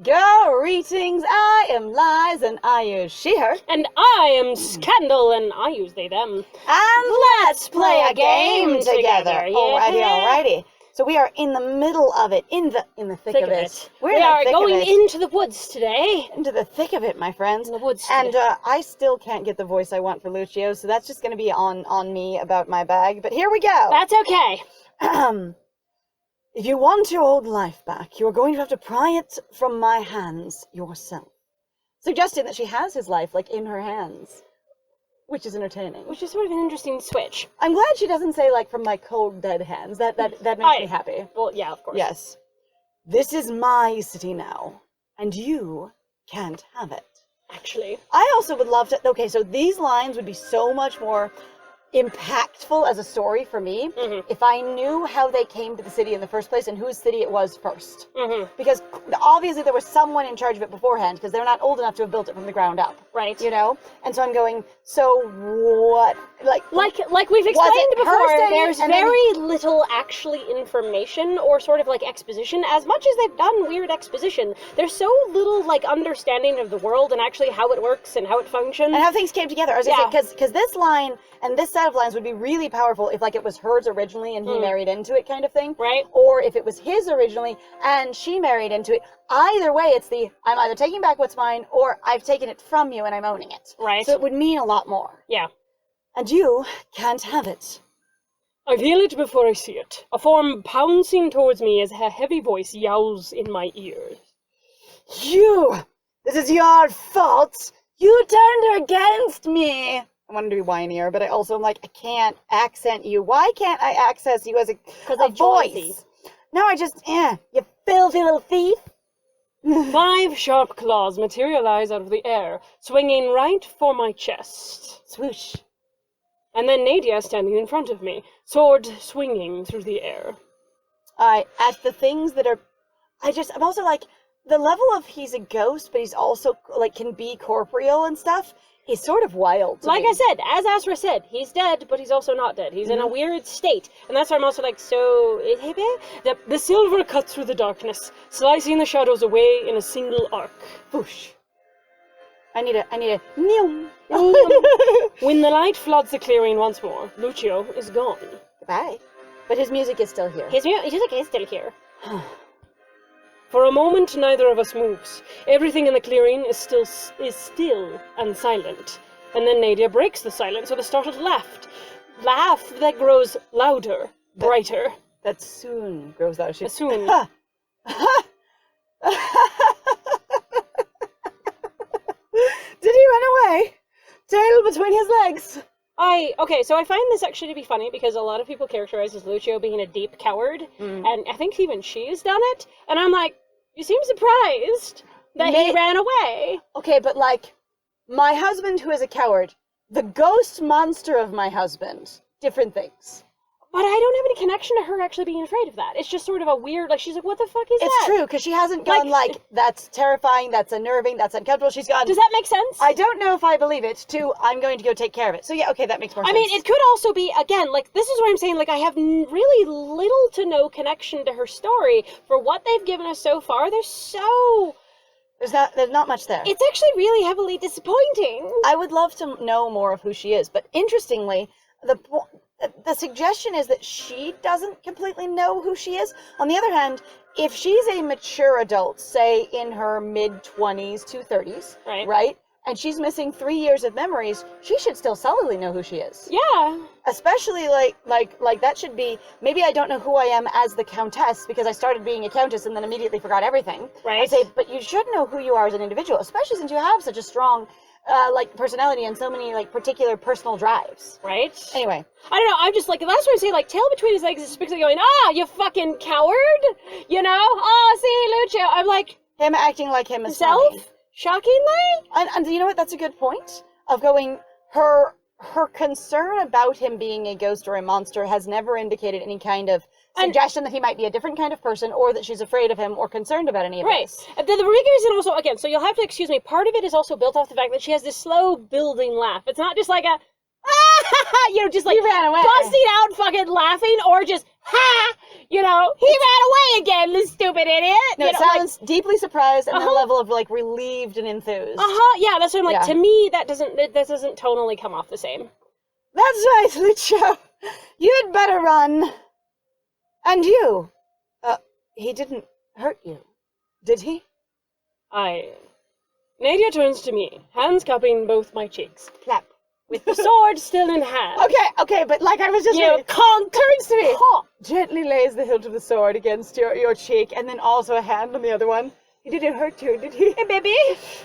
Greetings, I am Lies and I use she, her. And I am Scandal and I use they, them. And let's play a game together. Yeah. Alrighty. So we are in the middle of it, in the thick of it. We are going into the woods today. Into the thick of it, my friends. In the woods and I still can't get the voice I want for Lucio, so that's just going to be on me about my bag. But here we go. That's okay. If you want your old life back, you are going to have to pry it from my hands yourself. Suggesting that she has his life, like, in her hands. Which is entertaining. Which is sort of an interesting switch. I'm glad she doesn't say, like, from my cold, dead hands. That makes me happy. Well, yeah, of course. Yes. This is my city now, and you can't have it. Actually. I also would love to... Okay, so these lines would be so much more impactful as a story for me if I knew how they came to the city in the first place and whose city it was first. Because obviously there was someone in charge of it beforehand, because they're not old enough to have built it from the ground up. Right. You know? And so I'm going, so what? Like we've explained before, there's very little actually information or sort of like exposition. As much as they've done weird exposition, there's so little like understanding of the world and actually how it works and how it functions. And how things came together. I was gonna say, because this line and this set of lines would be really powerful if like it was hers originally and he married into it kind of thing. Right. Or if it was his originally and she married into it. Either way, it's I'm either taking back what's mine or I've taken it from you and I'm owning it. Right. So it would mean a lot more. Yeah. And you can't have it. I feel it before I see it. A form pouncing towards me as a heavy voice yowls in my ears. This is your fault. You turned her against me. I wanted to be whinier, but I also am like, I can't accent you. Why can't I access you as a voice? No, I just, you filthy little thief. 5 sharp claws materialize out of the air, swinging right for my chest. Swoosh. And then Nadia standing in front of me, sword swinging through the air. At the things that are... I'm also like, the level of he's a ghost, but he's also, like, can be corporeal and stuff, is sort of wild to me. I said, as Asra said, he's dead, but he's also not dead. He's in a weird state. And that's why I'm also like, so... The silver cuts through the darkness, slicing the shadows away in a single arc. Whoosh. I need a... When the light floods the clearing once more, Lucio is gone. Goodbye. But his music is still here. His music is still here. For a moment, neither of us moves. Everything in the clearing is still and silent. And then Nadia breaks the silence with a startled laugh that grows louder, brighter. That soon grows louder. Soon. Did he run away? Tail between his legs. So I find this actually to be funny because a lot of people characterize as Lucio being a deep coward, and I think even she's done it, and I'm like, you seem surprised that he ran away. Okay, but like, my husband who is a coward, the ghost monster of my husband, different things. But I don't have any connection to her actually being afraid of that. It's just sort of a weird, like, she's like, what the fuck is that? It's true, because she hasn't gone like, that's terrifying, that's unnerving, that's uncomfortable. She's gone... Does that make sense? I don't know if I believe it, to, I'm going to go take care of it. So yeah, okay, that makes more sense. I mean, it could also be, again, like, this is what I'm saying, like, I have really little to no connection to her story. For what they've given us so far, there's not much there. It's actually really heavily disappointing. I would love to know more of who she is, but interestingly, the suggestion is that she doesn't completely know who she is. On the other hand, if she's a mature adult, say in her mid-20s to 30s, right? And she's missing 3 years of memories, she should still solidly know who she is. Yeah. Especially like that should be, maybe I don't know who I am as the Countess because I started being a Countess and then immediately forgot everything. Right. I say, but you should know who you are as an individual, especially since you have such a strong personality and so many like particular personal drives. Right? Anyway. I don't know, I'm just like, that's what I say, like, tail between his legs is basically going, you fucking coward! You know? See, Lucio. I'm like... Him acting like him is self? funny. Shockingly? And you know what, that's a good point. Of going, her concern about him being a ghost or a monster has never indicated any kind of suggestion that he might be a different kind of person or that she's afraid of him or concerned about any of this. Right. The reason also, again, so you'll have to excuse me, part of it is also built off the fact that she has this slow building laugh. It's not just like a, just like you ran away. Busting out fucking laughing or just, You know, he ran away again, this stupid idiot. No, you it know, sounds deeply surprised and then a level of, like, relieved and enthused. Yeah, that's what I'm like, Yeah. to me, that doesn't tonally come off the same. That's right, Lucio. You'd better run. And you. He didn't hurt you, did he? Nadia turns to me, hands cupping both my cheeks. Clap. With the sword still in hand. Okay, but like I was just You turns to me. Huh. Gently lays the hilt of the sword against your cheek, and then also a hand on the other one. He didn't hurt you, did he? Hey, baby.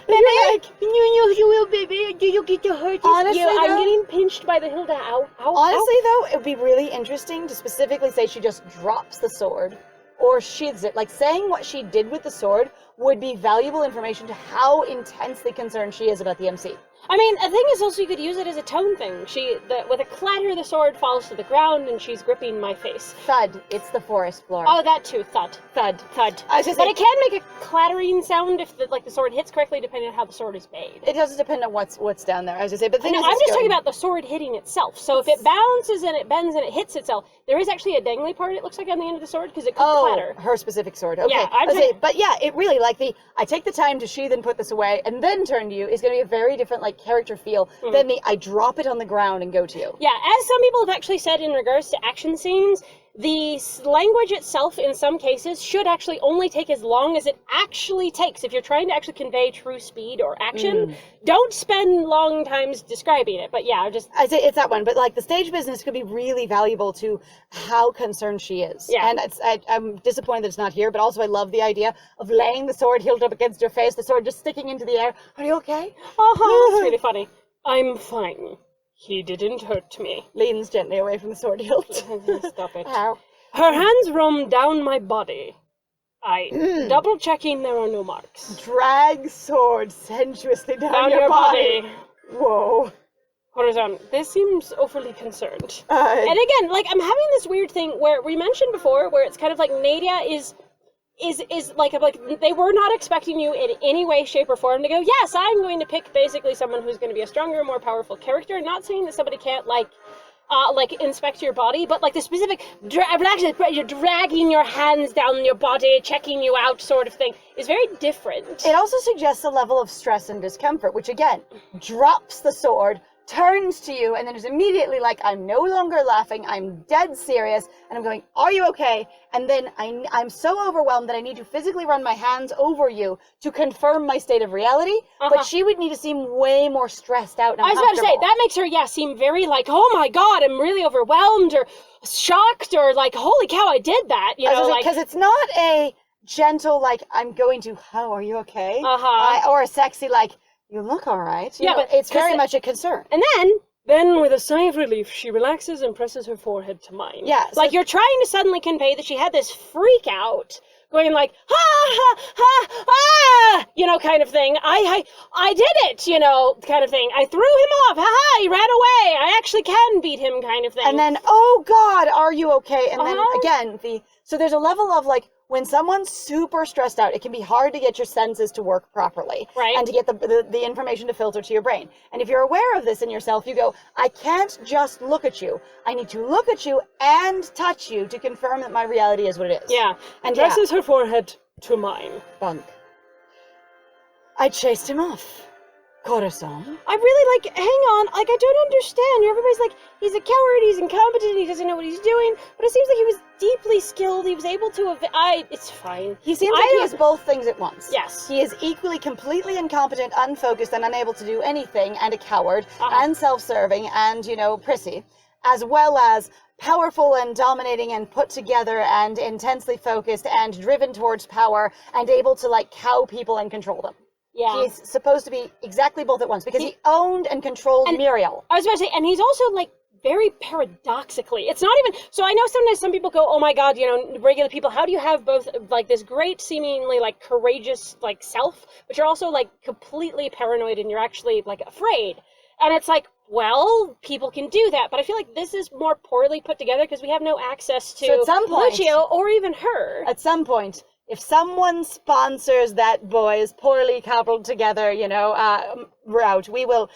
Like, you will, baby. Do you get to hurt honestly, you? I'm though- getting pinched by the hilt. Ow, ow, honestly, though, it would be really interesting to specifically say she just drops the sword or sheathes it. Like, saying what she did with the sword would be valuable information to how intensely concerned she is about the MC. I mean, the thing is also you could use it as a tone thing. With a clatter, the sword falls to the ground and she's gripping my face. Thud. It's the forest floor. Oh, that too. Thud. Thud. Thud. I was just But like, it can make a clattering sound if the sword hits correctly, depending on how the sword is made. it does depend on what's down there, as I say. But the thing No, is, I'm it's just talking going- about the sword hitting itself. So if it bounces and it bends and it hits itself, there is actually a dangly part, it looks like, on the end of the sword, because it could clatter. her specific sword. Okay. Yeah, I say, but yeah, it really, like, I take the time to sheath and put this away and then turn to you is going to be a very different, like, character feel than I drop it on the ground and go to you. Yeah, as some people have actually said in regards to action scenes, the language itself, in some cases, should actually only take as long as it actually takes. If you're trying to actually convey true speed or action, don't spend long times describing it. But yeah, I say it's that one, but like the stage business could be really valuable to how concerned she is. Yeah. And I'm disappointed that it's not here, but also I love the idea of laying the sword hilt up against your face, the sword just sticking into the air. Are you okay? It's really funny. I'm fine. He didn't hurt me. Leans gently away from the sword hilt. Stop it. Ow. Her hands roam down my body. Double checking there are no marks. Drag sword sensuously down your body. Whoa. Horizon, this seems overly concerned. And And again, like, I'm having this weird thing where we mentioned before, where it's kind of like Nadia is like they were not expecting you in any way, shape, or form to go, yes, I'm going to pick basically someone who's going to be a stronger, more powerful character. Not saying that somebody can't like inspect your body, but like the specific you're dragging your hands down your body, checking you out sort of thing is very different. it also suggests a level of stress and discomfort, which again drops the sword, turns to you, and then is immediately like, I'm no longer laughing, I'm dead serious, and I'm going, are you okay? And then I'm so overwhelmed that I need to physically run my hands over you to confirm my state of reality, but she would need to seem way more stressed out and I was about to say, uncomfortable. that makes her, seem very like, oh my god, I'm really overwhelmed, or shocked, or like, holy cow, I did that, you know, like... Because it's not a gentle, like, I'm going to, oh, are you okay? Or a sexy, like, you look all right. You know, but it's very much a concern. And then with a sigh of relief, she relaxes and presses her forehead to mine. Yeah, so like you're trying to suddenly convey that she had this freak out, going like, ha, ha, ha, ah, you know, kind of thing. I did it, you know, kind of thing. I threw him off, ha ha, he ran away. I actually can beat him, kind of thing. And then, oh God, are you okay? And then again, so there's a level of like, when someone's super stressed out, it can be hard to get your senses to work properly. Right. And to get the information to filter to your brain. And if you're aware of this in yourself, you go, I can't just look at you. I need to look at you and touch you to confirm that my reality is what it is. Yeah. And presses her forehead to mine. Bunk. I chased him off. Corazon. I really like, hang on, like, I don't understand. Everybody's like, he's a coward, he's incompetent, he doesn't know what he's doing, but it seems like he was deeply skilled, he was able to, it's fine. He seems like he is both things at once. Yes. He is equally completely incompetent, unfocused, and unable to do anything, and a coward, and self-serving, and, you know, prissy, as well as powerful and dominating and put together and intensely focused and driven towards power and able to, like, cow people and control them. Yeah. He's supposed to be exactly both at once because he owned and controlled Muriel. I was about to say, and he's also, like, very paradoxically. It's not even, so I know sometimes some people go, oh my god, you know, regular people, how do you have both, like, this great, seemingly, like, courageous, like, self, but you're also, like, completely paranoid and you're actually, like, afraid. And it's like, well, people can do that, but I feel like this is more poorly put together because we have no access to So at some point, Lucio or even her. At some point, if someone sponsors that boy's poorly cobbled together, route, we will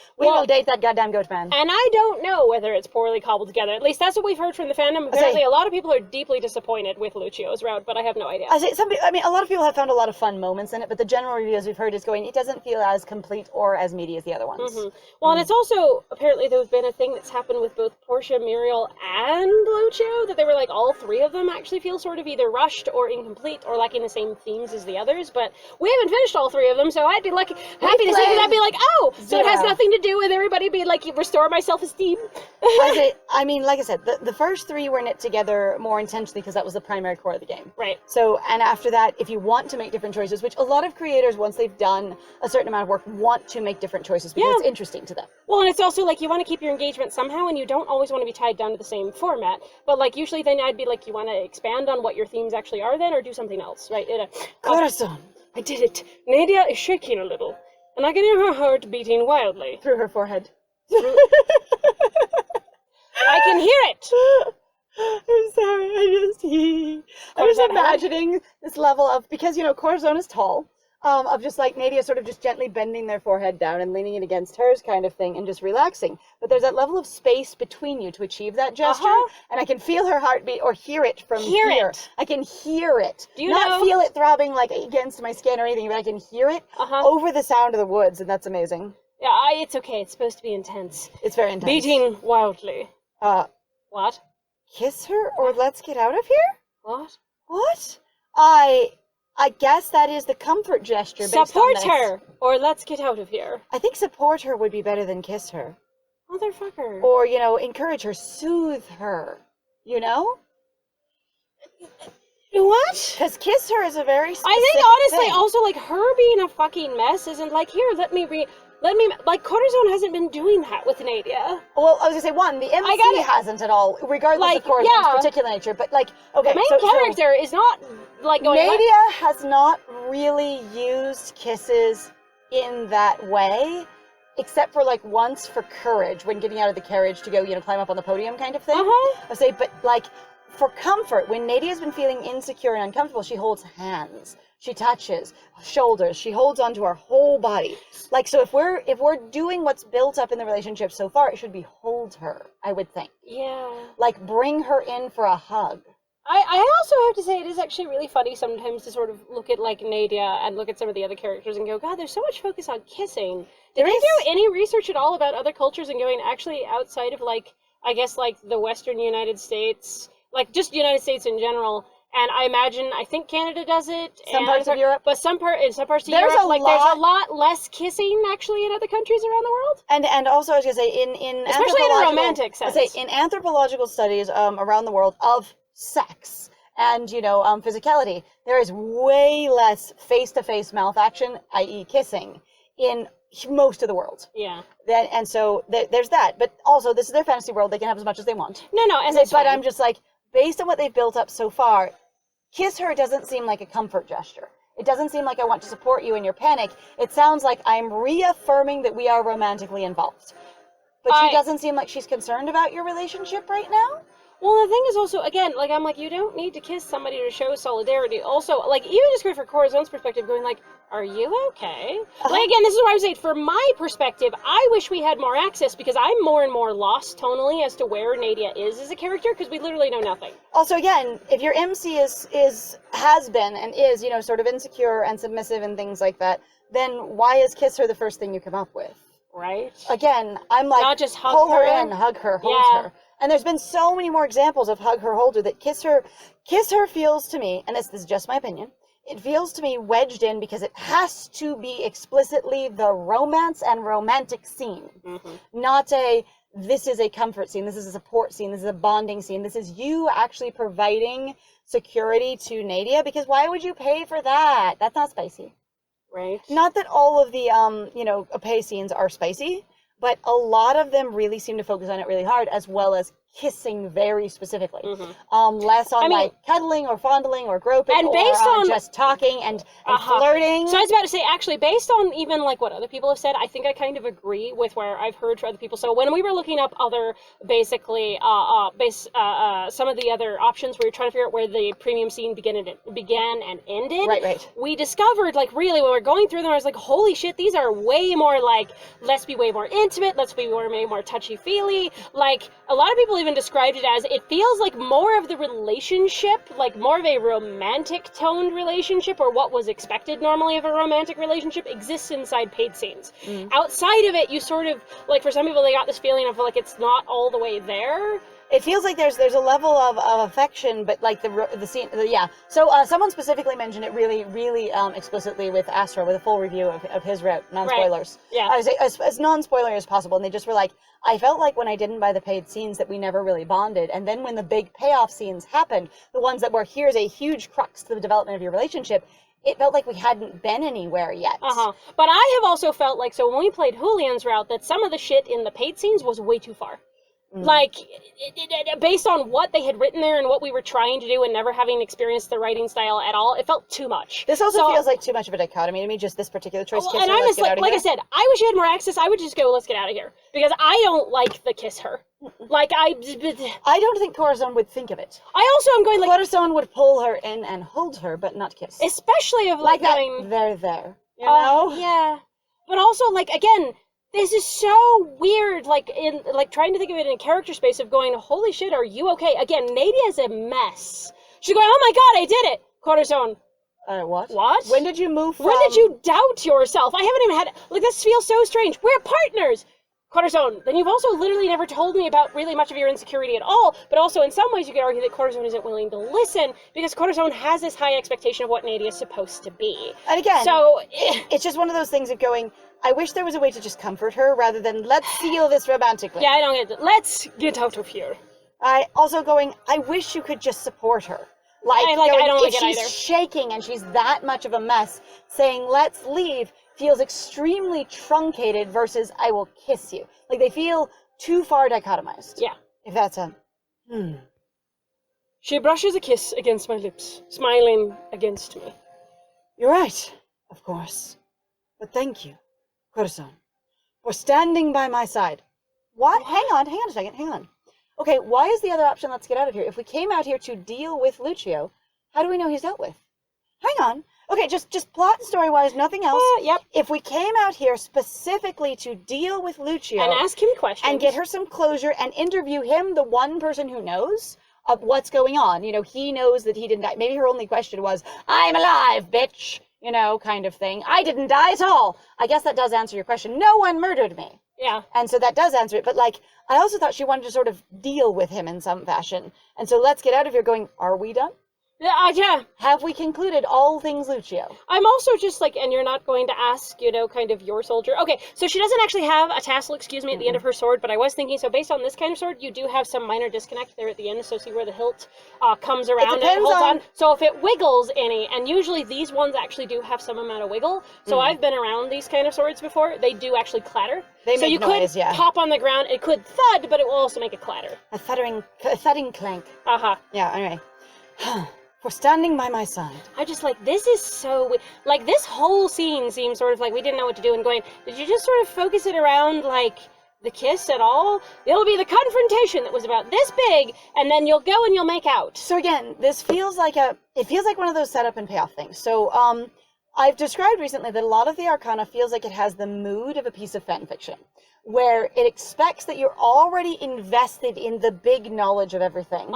date that goddamn goat man. And I don't know whether it's poorly cobbled together. At least that's what we've heard from the fandom. Apparently, a lot of people are deeply disappointed with Lucio's route, but I have no idea. A lot of people have found a lot of fun moments in it, but the general reviews we've heard is it doesn't feel as complete or as meaty as the other ones. Mm-hmm. Well, and it's also, apparently there's been a thing that's happened with both Portia, Muriel, and Lucio, that they were like, all three of them actually feel sort of either rushed or incomplete or lacking the same themes as the others, but we haven't finished all three of them, so I'd be happy to say that I'd be like, oh, so it has nothing to do with everybody being like, restore my self-esteem. Like I said, the first three were knit together more intentionally because that was the primary core of the game. Right. So, and after that, if you want to make different choices, which a lot of creators, once they've done a certain amount of work, want to make different choices because it's interesting to them. Well, and it's also like, you want to keep your engagement somehow, and you don't always want to be tied down to the same format, but like, usually then I'd be like, you want to expand on what your themes actually are then, or do something else, right? Corazon. I did it. Nadia is shaking a little, and I can hear her heart beating wildly. Through her forehead. I can hear it! I'm sorry, I'm just imagining this level of, because, Corazon is tall, of just like Nadia sort of just gently bending their forehead down and leaning it against hers kind of thing and just relaxing. But there's that level of space between you to achieve that gesture, and I can feel her heartbeat or hear it from here. I can hear it. Do you not feel it throbbing like against my skin or anything, but I can hear it over the sound of the woods, and that's amazing. Yeah, it's okay. It's supposed to be intense. It's very intense. Beating wildly. What? Kiss her or let's get out of here? What? What? I guess that is the comfort gesture. Support her, or let's get out of here. I think support her would be better than kiss her. Motherfucker. Or, encourage her, soothe her. What? Because kiss her is a very specific I think, honestly, thing. also, like, her being a fucking mess isn't like, here, let me, like, Corazon hasn't been doing that with Nadia. Well, I was gonna say, the MC hasn't at all, regardless of Corazon's particular nature, but, like, okay. The main character is not, like, going Nadia has not really used kisses in that way, except for, like, once for courage, when getting out of the carriage to go, climb up on the podium kind of thing. I would say, but, like, for comfort, when Nadia's been feeling insecure and uncomfortable, she holds hands. She touches shoulders. She holds onto her whole body. Like, so if we're doing what's built up in the relationship so far, it should be hold her, I would think. Yeah. Like, bring her in for a hug. I also have to say, it is actually really funny sometimes to sort of look at, like, Nadia and look at some of the other characters and go, God, there's so much focus on kissing. Did they do any research at all about other cultures and going actually outside of, like, I guess, like, the Western United States, like, just United States in general? And I think Canada does it. Some parts of Europe. But in some parts of Europe, there's a lot less kissing, actually, in other countries around the world. And also, I was going to say, in especially in a romantic sense. I say, in anthropological studies around the world of sex and, physicality, there is way less face-to-face mouth action, i.e. kissing, in most of the world. Yeah. And so there's that. But also, this is their fantasy world. They can have as much as they want. No, and but I'm just like, based on what they've built up so far, kiss her doesn't seem like a comfort gesture. It doesn't seem like I want to support you in your panic. It sounds like I'm reaffirming that we are romantically involved. But she doesn't seem like she's concerned about your relationship right now. Well, the thing is also, again, like, I'm like, you don't need to kiss somebody to show solidarity. Also, like, even just for Corazon's perspective, going like, are you okay? Like, again, this is what I was saying. From my perspective, I wish we had more access, because I'm more and more lost tonally as to where Nadia is as a character, because we literally know nothing. Also, again, if your MC has been and is, sort of insecure and submissive and things like that, then why is kiss her the first thing you come up with? Right. Again, I'm like, not just hug pull her in, hug her, hold her. And there's been so many more examples of hug her, hold her, that kiss her feels to me, and this is just my opinion, it feels to me wedged in because it has to be explicitly the romance and romantic scene. Not this is a comfort scene, this is a support scene, this is a bonding scene, this is you actually providing security to Nadia, because why would you pay for that? That's not spicy. Right. Not that all of the, pay scenes are spicy, but a lot of them really seem to focus on it really hard, as well as kissing very specifically. Less on like cuddling or fondling or groping, and or based on just talking and flirting. So I was about to say, actually, based on even like what other people have said, I think I kind of agree with where I've heard from other people. So when we were looking up other, basically, some of the other options, we were trying to figure out where the premium scene began and ended. Right. We discovered, like, really, when we were going through them, I was like, holy shit, these are way more like, let's be way more intimate, let's be way more touchy-feely. Like, a lot of people even described it as, it feels like more of the relationship, like more of a romantic toned relationship, or what was expected normally of a romantic relationship, exists inside paid scenes. Outside of it, you sort of, like, for some people, they got this feeling of like it's not all the way there. It feels like there's a level of affection, but like the scene, yeah. So someone specifically mentioned it really explicitly with Astro, with a full review of his route, non-spoilers. Right. Yeah. I was as non-spoiler as possible, and they just were like, I felt like when I didn't buy the paid scenes that we never really bonded, and then when the big payoff scenes happened, the ones that were, here's a huge crux to the development of your relationship, it felt like we hadn't been anywhere yet. But I have also felt like, so when we played Julian's route, that some of the shit in the paid scenes was way too far. Like, based on what they had written there and what we were trying to do and never having experienced the writing style at all, it felt too much. This also feels like too much of a dichotomy to me, just this particular choice. And I was like I said, I wish you had more access. I would just go, let's get out of here. Because I don't like the kiss her. Like, I don't think Corazon would think of it. I also am going like... Corazon would pull her in and hold her, but not kiss. Especially of like going... They're there, you know? Yeah. But also, like, again... This is so weird, like, in, like, trying to think of it in a character space of going, holy shit, are you okay? Again, Nadia's a mess. She's going, oh my god, I did it! Corazon. What? What? When did you move from... When did you doubt yourself? I haven't even had... Like, this feels so strange. We're partners! Corazon, then you've also literally never told me about really much of your insecurity at all, but also in some ways you could argue that Corazon isn't willing to listen, because Corazon has this high expectation of what Nadia is supposed to be. And again, so it's just one of those things of going, I wish there was a way to just comfort her, rather than, let's seal this romantically. Yeah, I don't get it. Let's get out of here. I wish you could just support her. Like I don't like it either. If she's shaking and she's that much of a mess, saying, let's leave, feels extremely truncated versus, I will kiss you. Like, they feel too far dichotomized. Yeah. If that's a... She brushes a kiss against my lips, smiling against me. You're right, of course. But thank you, Corazon, for standing by my side. What? Hang on a second, hang on. Okay, why is the other option, let's get out of here? If we came out here to deal with Lucio, how do we know he's dealt with? Hang on. Okay, just plot and story-wise, nothing else. Yep. If we came out here specifically to deal with Lucio... And ask him questions. And get her some closure and interview him, the one person who knows of what's going on. You know, he knows that he didn't die. Maybe her only question was, I'm alive, bitch! You know, kind of thing. I didn't die at all. I guess that does answer your question. No one murdered me. Yeah. And so that does answer it. But, like, I also thought she wanted to sort of deal with him in some fashion. And so let's get out of here going, are we done? Yeah. Have we concluded all things Lucio? I'm also just like, and you're not going to ask, you know, kind of your soldier. Okay, so she doesn't actually have a tassel, at the end of her sword, but I was thinking, so based on this kind of sword, you do have some minor disconnect there at the end, so see where the hilt comes around and holds on. So if it wiggles any, and usually these ones actually do have some amount of wiggle, so I've been around these kind of swords before, they do actually clatter. They so make you noise, could pop on the ground, it could thud, but it will also make a clatter. A thudding clank. Yeah, anyway. For standing by my side. I just like, this is so, like, this whole scene seems sort of like we didn't know what to do and going, did you just sort of focus it around, like, the kiss at all? It'll be the confrontation that was about this big, and then you'll go and you'll make out. So again, this feels like one of those setup and payoff things. So, I've described recently that a lot of the Arcana feels like it has the mood of a piece of fan fiction, where it expects that you're already invested in the big knowledge of everything.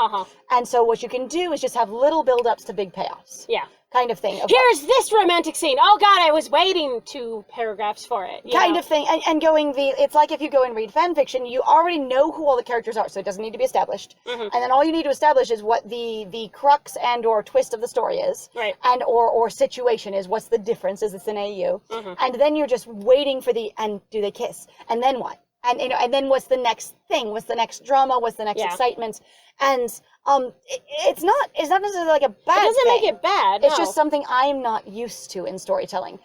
And so what you can do is just have little build-ups to big payoffs. Yeah. Kind of thing. Here's this romantic scene. Oh god, I was waiting 2 paragraphs for it. Kind of thing. And going it's like if you go and read fan fiction, you already know who all the characters are, so it doesn't need to be established. And then all you need to establish is what the crux and or twist of the story is. Right. And or situation is, what's the difference, is it's an AU. And then you're just waiting for and do they kiss? And then what? And you know, and then what's the next thing? What's the next drama? What's the next excitement? And It's not necessarily like a bad It doesn't thing. make it bad. It's no. just something I'm not used to in storytelling.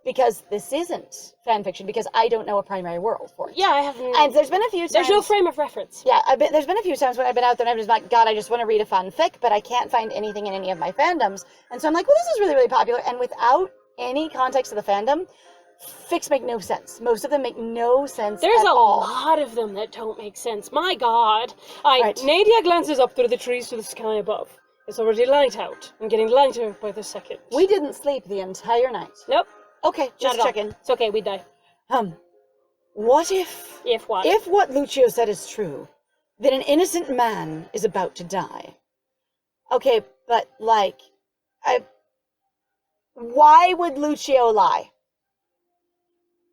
Because this isn't fan fiction, because I don't know a primary world for it. Yeah, I haven't. And there's been a few times. There's no frame of reference. Yeah, there's been a few times when I've been out there and I'm just like, God, I just want to read a fanfic, but I can't find anything in any of my fandoms. And so I'm like, well, this is really, really popular. And without any context of the fandom, fics make no sense. Most of them make no sense There's at a all. lot of them that don't make sense. My God. Right. Nadia glances up through the trees to the sky above. It's already light out and getting lighter by the second. We didn't sleep the entire night. Nope. Okay, just Not at all. checking. It's okay, we die. What if... If what? If what Lucio said is true, then an innocent man is about to die. Okay, but, like, why would Lucio lie?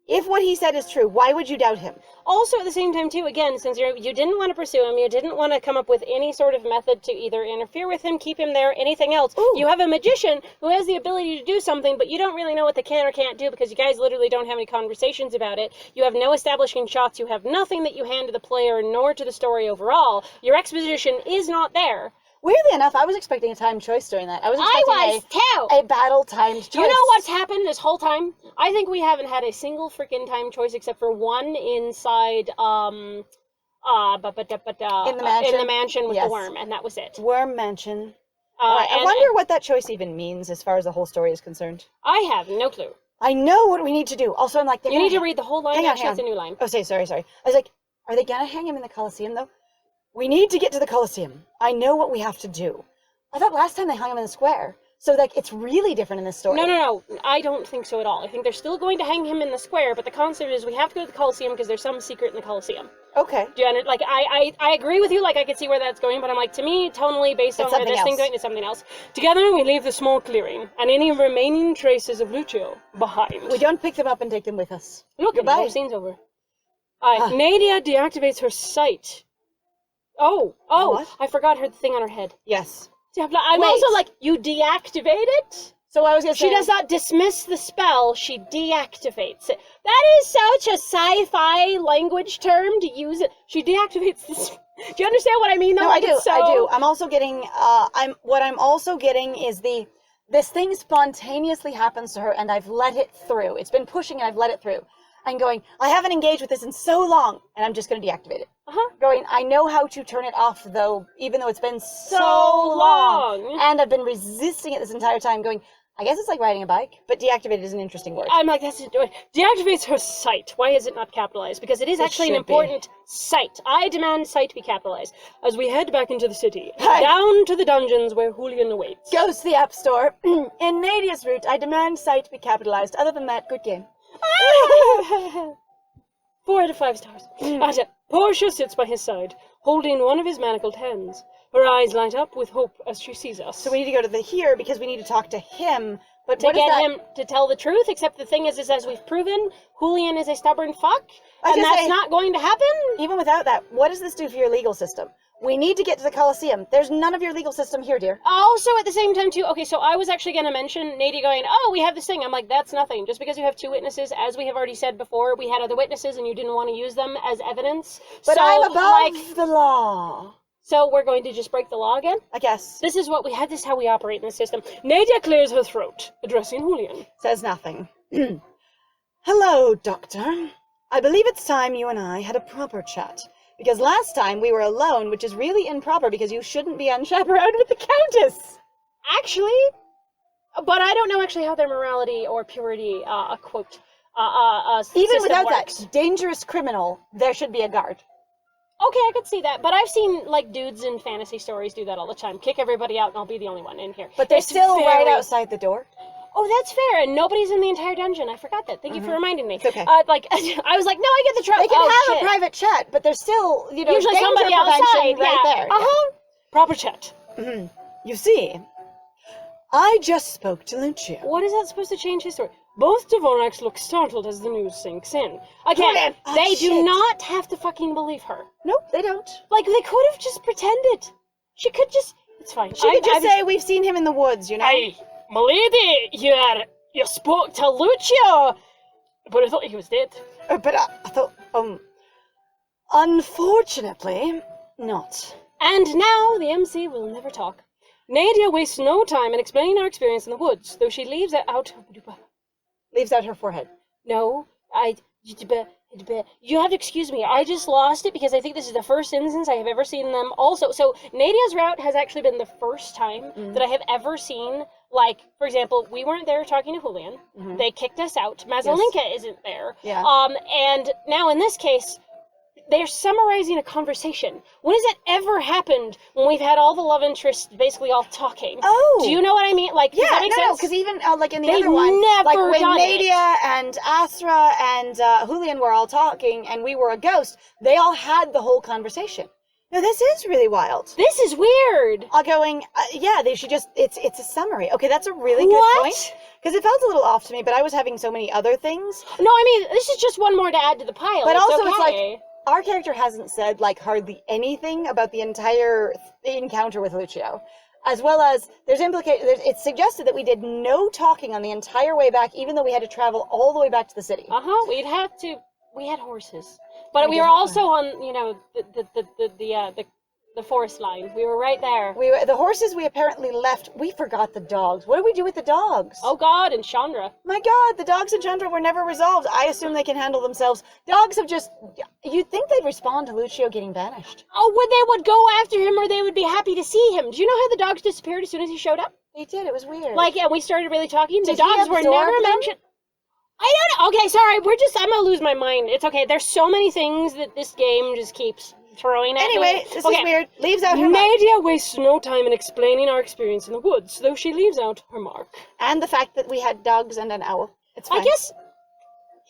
If what he said is true, why would you doubt him? Also, at the same time, too, again, since you didn't want to pursue him, you didn't want to come up with any sort of method to either interfere with him, keep him there, anything else. Ooh. You have a magician who has the ability to do something, but you don't really know what they can or can't do because you guys literally don't have any conversations about it. You have no establishing shots. You have nothing that you hand to the player nor to the story overall. Your exposition is not there. Weirdly enough, I was expecting a timed choice during that. I was expecting a battle timed choice. You know what's happened this whole time? I think we haven't had a single freaking time choice except for one inside in the mansion with Yes. the worm, and that was it. Worm Mansion. Right. I wonder what that choice even means as far as the whole story is concerned. I have no clue. I know what we need to do. Also, I'm like... You need to read the whole line. Actually, it's a new line. Oh, sorry. I was like, are they gonna hang him in the Colosseum, though? We need to get to the Colosseum. I know what we have to do. I thought last time they hung him in the square. So, like, it's really different in this story. No. I don't think so at all. I think they're still going to hang him in the square, but the concept is we have to go to the Colosseum because there's some secret in the Colosseum. Okay. Do you understand? Like, I agree with you. Like, I could see where that's going, but I'm like, to me, tonally, based on where this thing's going, it's something else. Together, we leave the small clearing and any remaining traces of Lucio behind. We don't pick them up and take them with us. Look, the whole scene's over. Nadia deactivates her sight. Oh, What? I forgot her thing on her head. Yes. I'm also like, you deactivate it? So I was gonna say... She does not dismiss the spell, she deactivates it. That is such a sci-fi language term to use it. She deactivates this. Do you understand what I mean, though? No, I do. I'm also getting, what I'm also getting is this thing spontaneously happens to her and I've let it through. It's been pushing and I've let it through. I'm going, I haven't engaged with this in so long, and I'm just going to deactivate it. Going, I know how to turn it off, though, even though it's been so long. And I've been resisting it this entire time, going, I guess it's like riding a bike, but deactivate is an interesting word. I'm like, that's deactivates her sight. Why is it not capitalized? Because it is actually an important sight. I demand sight be capitalized. As we head back into the city, down to the dungeons where Julian awaits. Goes to the App Store. In Nadia's route, I demand sight be capitalized. Other than that, good game. 4 out of 5 stars. Portia sits by his side, holding one of his manacled hands. Her eyes light up with hope as she sees us. So we need to go to the here because we need to talk to him. But to get him to tell the truth, except the thing is as we've proven, Julian is a stubborn fuck, and that's not going to happen. Even without that, what does this do for your legal system? We need to get to the Colosseum. There's none of your legal system here, dear. Also, at the same time, too, okay, so I was actually going to mention Nadia going, oh, we have this thing. I'm like, that's nothing. Just because you have 2 witnesses, as we have already said before, we had other witnesses and you didn't want to use them as evidence. But so, I'm above the law. So we're going to just break the law again? I guess. This is how we operate in the system. Nadia clears her throat, addressing Julian. Says nothing. Hello, Doctor. I believe it's time you and I had a proper chat. Because last time we were alone, which is really improper because you shouldn't be unchaperoned with the Countess. Actually, but I don't know actually how their morality or purity, even without works. that, dangerous criminal, there should be a guard. Okay, I could see that, but I've seen, like, dudes in fantasy stories do that all the time. Kick everybody out and I'll be the only one in here. But they're still right outside the door. Oh, that's fair, and nobody's in the entire dungeon. I forgot that. Thank you for reminding me. It's okay. I was like, no, I get the trouble. They can have a private chat, but there's still, usually danger somebody outside right there. Proper chat. You see, I just spoke to Lucio. What is that supposed to change his story? Both Dvoraks look startled as the news sinks in. Again, they do not have to fucking believe her. Nope, they don't. Like, they could have just pretended. She could just... It's fine. She could just say, we've seen him in the woods, Hey, milady, you spoke to Lucio, but I thought he was dead. But I thought, unfortunately, not. And now the MC will never talk. Nadia wastes no time in explaining our experience in the woods, though she leaves it out... Leaves out her forehead. No, you have to excuse me. I just lost it because I think this is the first instance I have ever seen them also. So Nadia's route has actually been the first time that I have ever seen, like, for example, we weren't there talking to Julian. They kicked us out. Mazalinka isn't there. Yeah. And now in this case, they're summarizing a conversation. When has it ever happened when we've had all the love interests basically all talking? Oh! Do you know what I mean? Like, does that make sense? because even, like, in the They've other one, never like, when done Nadia and Astra and Julian were all talking and we were a ghost, they all had the whole conversation. No, this is really wild. This is weird. Going, it's a summary. Okay, that's a really good point. Because it felt a little off to me, but I was having so many other things. No, I mean, this is just one more to add to the pile. But also, okay. it's like, our character hasn't said, like, hardly anything about the entire encounter with Lucio. As well as, it's suggested that we did no talking on the entire way back, even though we had to travel all the way back to the city. We had horses. But we were also on, you know, the forest line. We were right there. The horses we apparently left. We forgot the dogs. What did we do with the dogs? Oh God, and Chandra. My God, the dogs and Chandra were never resolved. I assume they can handle themselves. Dogs have just... You'd think they'd respond to Lucio getting banished. Oh, they would go after him or they would be happy to see him. Do you know how the dogs disappeared as soon as he showed up? They did. It was weird. Like, and we started really talking. Did the dogs were never mentioned. I don't know. Okay, sorry. I'm gonna lose my mind. It's okay. There's so many things that this game just keeps throwing at me. Anyway, this is weird. Leaves out her mark. Nadia wastes no time in explaining our experience in the woods, though she leaves out her mark. And the fact that we had dogs and an owl. It's fine. I guess,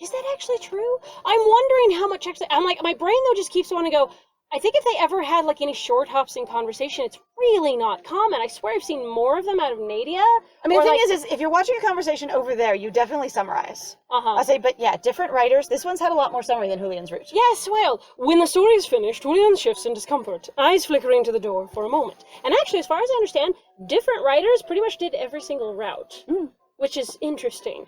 is that actually true? I'm wondering how much actually, I'm like, my brain though just keeps wanting to go, I think if they ever had like any short hops in conversation, it's really not common. I swear I've seen more of them out of Nadia. I mean, the thing is if you're watching a conversation over there, you definitely summarize. I say, but yeah, different writers. This one's had a lot more summary than Julian's route. Yes, well, when the story is finished, Julian shifts in discomfort, eyes flickering to the door for a moment. And actually, as far as I understand, different writers pretty much did every single route. Which is interesting.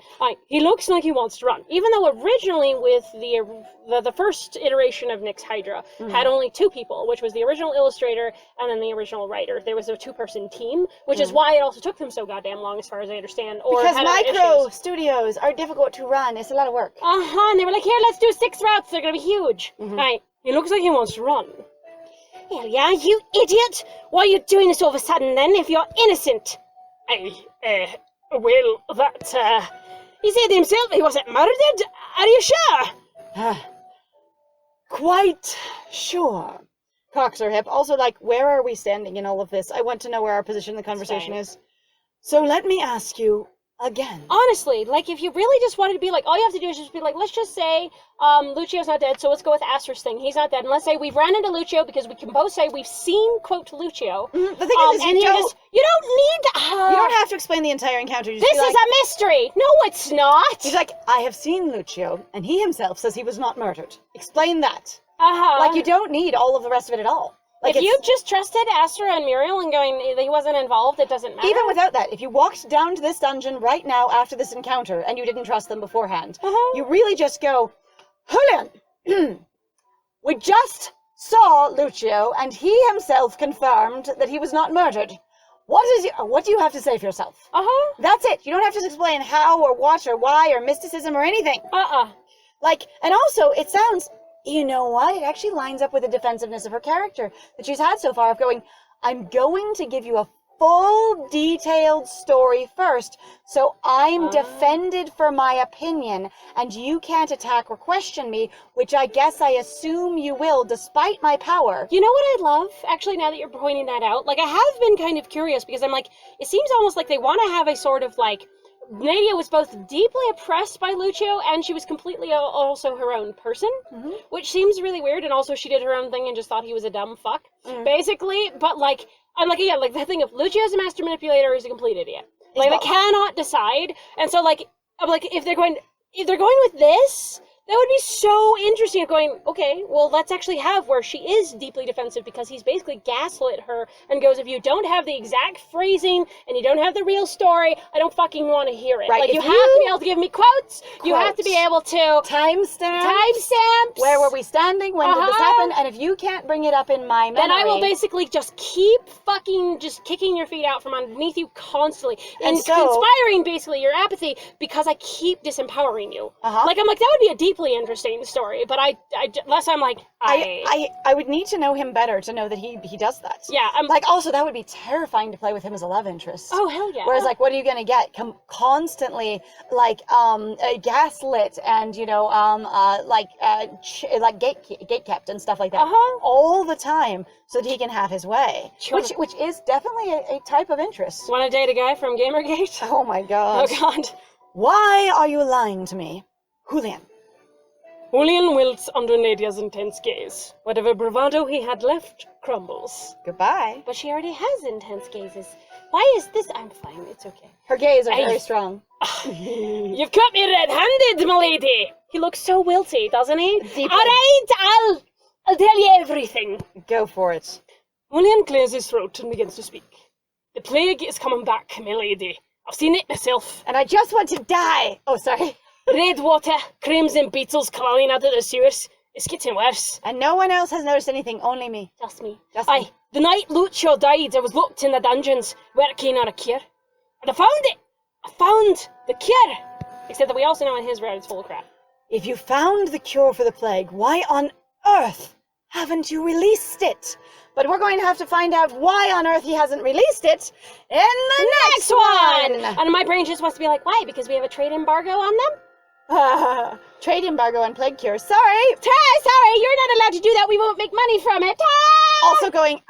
He looks like he wants to run, even though originally with the first iteration of Nix Hydra had only two people, which was the original illustrator and then the original writer. There was a two-person team, which is why it also took them so goddamn long, as far as I understand. Because micro studios are difficult to run. It's a lot of work. And they were like, here, let's do 6 routes. They're gonna be huge. He looks like he wants to run. Hell yeah, you idiot! Why are you doing this all of a sudden then, if you're innocent? Well, that, he said himself he wasn't murdered. Are you sure? Quite sure. Cocks her hip. Also, like, where are we standing in all of this? I want to know where our position in the conversation is. So let me ask you again. Honestly, like, if you really just wanted to be like, all you have to do is just be like, let's just say, Lucio's not dead, so let's go with Astra's thing. He's not dead. And let's say we've ran into Lucio because we can both say we've seen, quote, Lucio. The thing is, you don't need to... you don't have to explain the entire encounter. This is a mystery! No, it's not! He's like, I have seen Lucio, and he himself says he was not murdered. Explain that. Like, you don't need all of the rest of it at all. Like, if you just trusted Astra and Muriel and going, he wasn't involved, it doesn't matter. Even without that, if you walked down to this dungeon right now after this encounter and you didn't trust them beforehand, you really just go, Julian, we just saw Lucio and he himself confirmed that he was not murdered. What do you have to say for yourself? That's it. You don't have to explain how or what or why or mysticism or anything. Like, and also, it sounds... You know what? It actually lines up with the defensiveness of her character that she's had so far of going, I'm going to give you a full, detailed story first, so I'm defended for my opinion, and you can't attack or question me, which I guess I assume you will, despite my power. You know what I love, actually, now that you're pointing that out? Like, I have been kind of curious, because I'm like, it seems almost like they want to have a sort of, like, Nadia was both deeply oppressed by Lucio, and she was completely also her own person, which seems really weird, and also she did her own thing and just thought he was a dumb fuck, basically, but, like, I'm like, yeah, like, the thing of Lucio's a master manipulator is a complete idiot. Like, they cannot decide, and so, like, I'm like, if they're going with this, That would be so interesting. Going, okay, well, let's actually have where she is deeply defensive because he's basically gaslit her and goes, if you don't have the exact phrasing and you don't have the real story, I don't fucking want to hear it. Right, Like, if you have to be able to give me quotes. You have to be able to... Timestamps. Where were we standing? When did this happen? And if you can't bring it up in my memory... Then I will basically just keep fucking just kicking your feet out from underneath you constantly. And conspiring, basically, your apathy because I keep disempowering you. Like, I'm like, that would be a deeply interesting story, but unless I'm like, I would need to know him better to know that he does that. Yeah, like, also, that would be terrifying to play with him as a love interest. Oh, hell yeah. Whereas, like, what are you gonna get? Constantly, like, gaslit and, you know, gate kept and stuff like that. All the time, so that he can have his way. Which is definitely a type of interest. Wanna date a guy from Gamergate? Oh my god. Oh god. Why are you lying to me? Julian. Julian wilts under Nadia's intense gaze. Whatever bravado he had left crumbles. Goodbye. But she already has intense gazes. Why is this? I'm fine, it's okay. Her gaze are very strong. You've caught me red-handed, m'lady! He looks so wilty, doesn't he? Deeply. Alright, I'll tell you everything. Go for it. Julian clears his throat and begins to speak. The plague is coming back, m'lady. I've seen it myself. And I just want to die! Oh, sorry. Red water, crimson beetles crawling out of the sewers. It's getting worse. And no one else has noticed anything, only me. Just me. Just me. The night Lucio died, I was locked in the dungeons, working on a cure. And I found it! I found the cure! Except that we also know in his route it's full of crap. If you found the cure for the plague, why on earth haven't you released it? But we're going to have to find out why on earth he hasn't released it in the next one! And my brain just wants to be like, why? Because we have a trade embargo on them? Trade embargo on plague cure. Sorry! Sorry, you're not allowed to do that. We won't make money from it. Also going,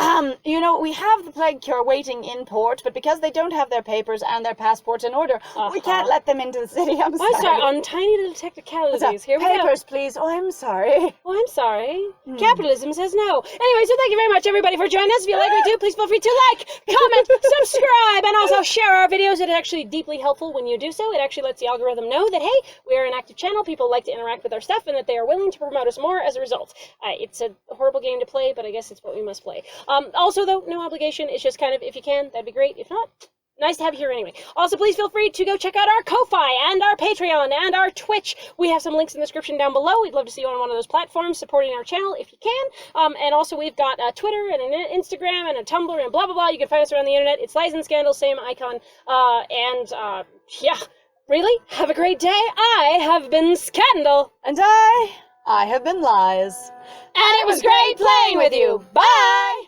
you know, we have the plague cure waiting in port, but because they don't have their papers and their passports in order, we can't let them into the city. I'm sorry. On tiny little technicalities. Here we go. Papers, please. Oh, I'm sorry. Oh, I'm sorry. Capitalism says no. Anyway, so thank you very much, everybody, for joining us. If you like what we do, please feel free to like, comment, subscribe, and also share our videos. It is actually deeply helpful when you do so. It actually lets the algorithm know that, hey, we are an active channel. People like to interact with our stuff, and that they are willing to promote us more as a result. It's a horrible game to play, but I guess it's what we must play. Also, though, no obligation. It's just kind of, if you can, that'd be great. If not, nice to have you here anyway. Also, please feel free to go check out our Ko-Fi and our Patreon and our Twitch. We have some links in the description down below. We'd love to see you on one of those platforms supporting our channel if you can. And also, we've got Twitter and an Instagram and a Tumblr and blah, blah, blah. You can find us around the internet. It's Lies and Scandal, same icon. Yeah, really? Have a great day. I have been Scandal. And I have been Lies. And it was great playing with you. Bye!